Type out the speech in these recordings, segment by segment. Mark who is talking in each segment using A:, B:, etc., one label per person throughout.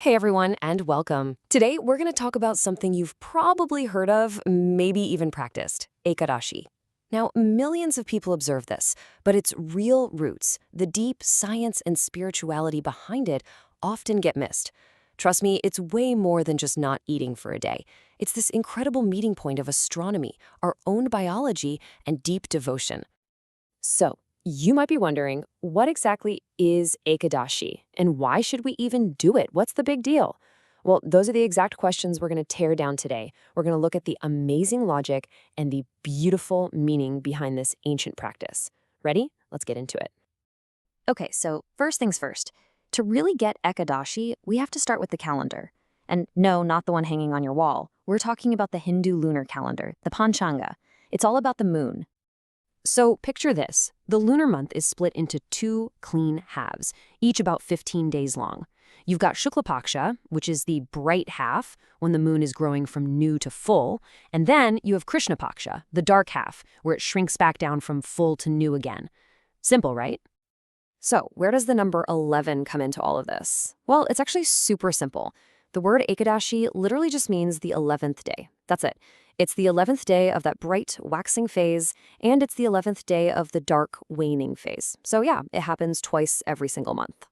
A: Hey everyone, and welcome. Today we're going to talk about something you've probably heard of, maybe even practiced, Ekadashi. Now, millions of people observe this, but its real roots, the deep science and spirituality behind it, often get missed. Trust me, it's way more than just not eating for a day. It's this incredible meeting point of astronomy, our own biology, and deep devotion. So, you might be wondering, what exactly is Ekadashi, and why should we even do it? What's the big deal? Well, those are the exact questions we're going to tear down today. We're going to look at the amazing logic and the beautiful meaning behind this ancient practice. Ready? Let's get into it.
B: Okay, so first things first. To really get Ekadashi, we have to start with the calendar. And no, not the one hanging on your wall. We're talking about the Hindu lunar calendar, the Panchanga. It's all about the moon.
A: So picture this. The lunar month is split into two clean halves, each about 15 days long. You've got Shukla Paksha, which is the bright half, when the moon is growing from new to full, and then you have Krishna Paksha, the dark half, where it shrinks back down from full to new again. Simple, right? So where does the number 11 come into all of this? Well, it's actually super simple. The word Ekadashi literally just means the 11th day. That's it. It's the 11th day of that bright, waxing phase, and it's the 11th day of the dark, waning phase. So yeah, it happens twice every single month.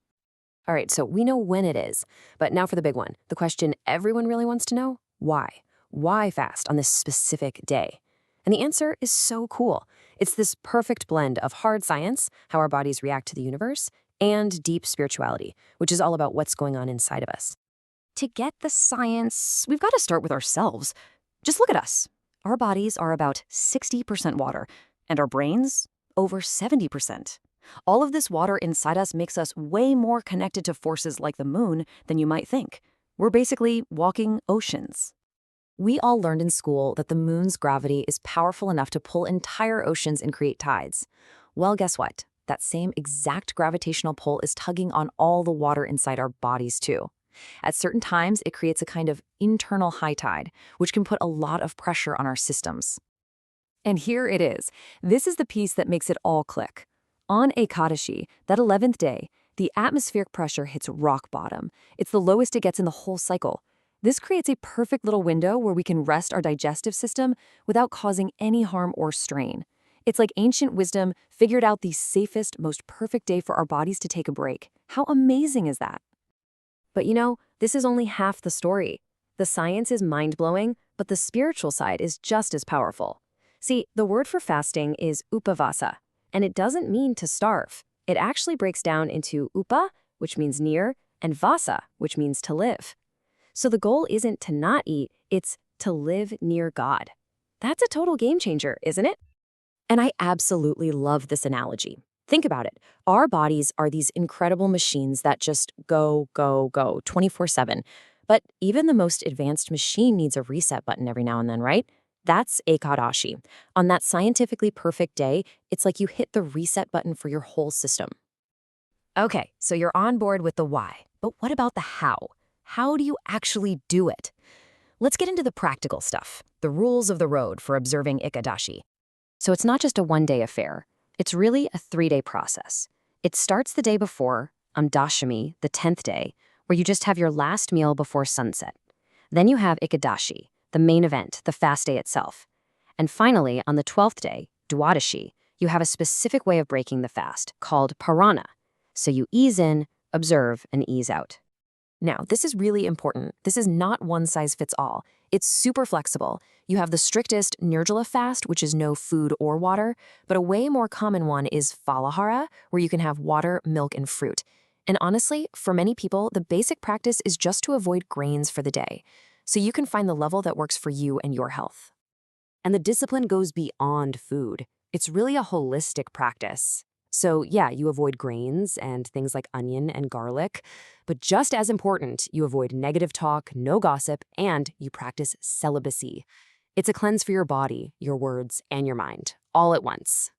A: All right, so we know when it is. But now for the big one. The question everyone really wants to know, why? Why fast on this specific day? And the answer is so cool. It's this perfect blend of hard science, how our bodies react to the universe, and deep spirituality, which is all about what's going on inside of us. To get the science, we've got to start with ourselves. Just look at us. Our bodies are about 60% water, and our brains, over 70%. All of this water inside us makes us way more connected to forces like the moon than you might think. We're basically walking oceans. We all learned in school that the moon's gravity is powerful enough to pull entire oceans and create tides. Well, guess what? That same exact gravitational pull is tugging on all the water inside our bodies, too. At certain times, it creates a kind of internal high tide, which can put a lot of pressure on our systems. And here it is. This is the piece that makes it all click. On Ekadashi, that 11th day, the atmospheric pressure hits rock bottom. It's the lowest it gets in the whole cycle. This creates a perfect little window where we can rest our digestive system without causing any harm or strain. It's like ancient wisdom figured out the safest, most perfect day for our bodies to take a break. How amazing is that? But you know, this is only half the story. The science is mind-blowing, but the spiritual side is just as powerful. See, the word for fasting is Upavasa, and it doesn't mean to starve. It actually breaks down into upa, which means near, and vasa, which means to live. So the goal isn't to not eat, it's to live near God. That's a total game changer, isn't it? And I absolutely love this analogy. Think about it. Our bodies are these incredible machines that just go, go, go 24/7. But even the most advanced machine needs a reset button every now and then, right? That's Ekadashi. On that scientifically perfect day, it's like you hit the reset button for your whole system. Okay, so you're on board with the why. But what about the how? How do you actually do it? Let's get into the practical stuff, the rules of the road for observing Ekadashi. So it's not just a one-day affair. It's really a 3-day process. It starts the day before, on Dashami, the 10th day, where you just have your last meal before sunset. Then you have Ekadashi, the main event, the fast day itself. And finally, on the 12th day, Dwadashi, you have a specific way of breaking the fast, called parana. So you ease in, observe, and ease out. Now, this is really important. This is not one size fits all. It's super flexible. You have the strictest Nirjala fast, which is no food or water, but a way more common one is Phalahara, where you can have water, milk, and fruit. And honestly, for many people, the basic practice is just to avoid grains for the day, so you can find the level that works for you and your health. And the discipline goes beyond food. It's really a holistic practice. So yeah, you avoid grains and things like onion and garlic, but just as important, you avoid negative talk, no gossip, and you practice celibacy. It's a cleanse for your body, your words, and your mind, all at once.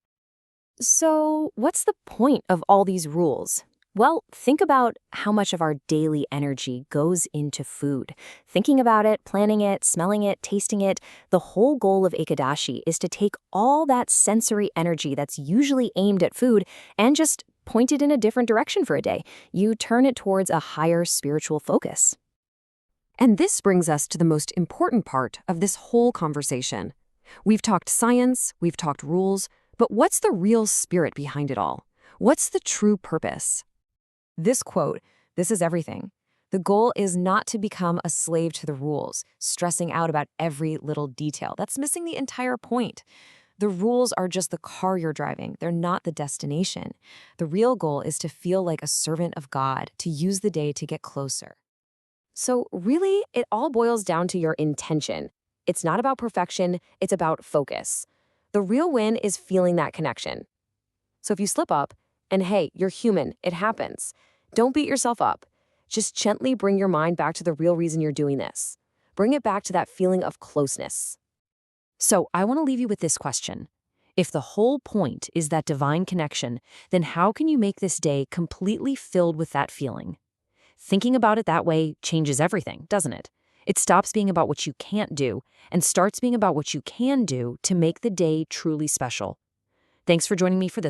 A: So what's the point of all these rules? Well, think about how much of our daily energy goes into food. Thinking about it, planning it, smelling it, tasting it, the whole goal of Ekadashi is to take all that sensory energy that's usually aimed at food and just
B: point it in a different direction for a day. You turn it towards a higher spiritual focus.
A: And this brings us to the most important part of this whole conversation. We've talked science, we've talked rules, but what's the real spirit behind it all? What's the true purpose?
B: This quote, this is everything. The goal is not to become a slave to the rules, stressing out about every little detail. That's missing the entire point. The rules are just the car you're driving. They're not the destination. The real goal is to feel like a servant of God, to use the day to get closer. So really, it all boils down to your intention. It's not about perfection, it's about focus. The real win is feeling that connection. So if you slip up, and hey, you're human, it happens. Don't beat yourself up. Just gently bring your mind back to the real reason you're doing this. Bring it back to that feeling of closeness.
A: So I want to leave you with this question. If the whole point is that divine connection, then how can you make this day completely filled with that feeling? Thinking about it that way changes everything, doesn't it? It stops being about what you can't do and starts being about what you can do to make the day truly special. Thanks for joining me for this.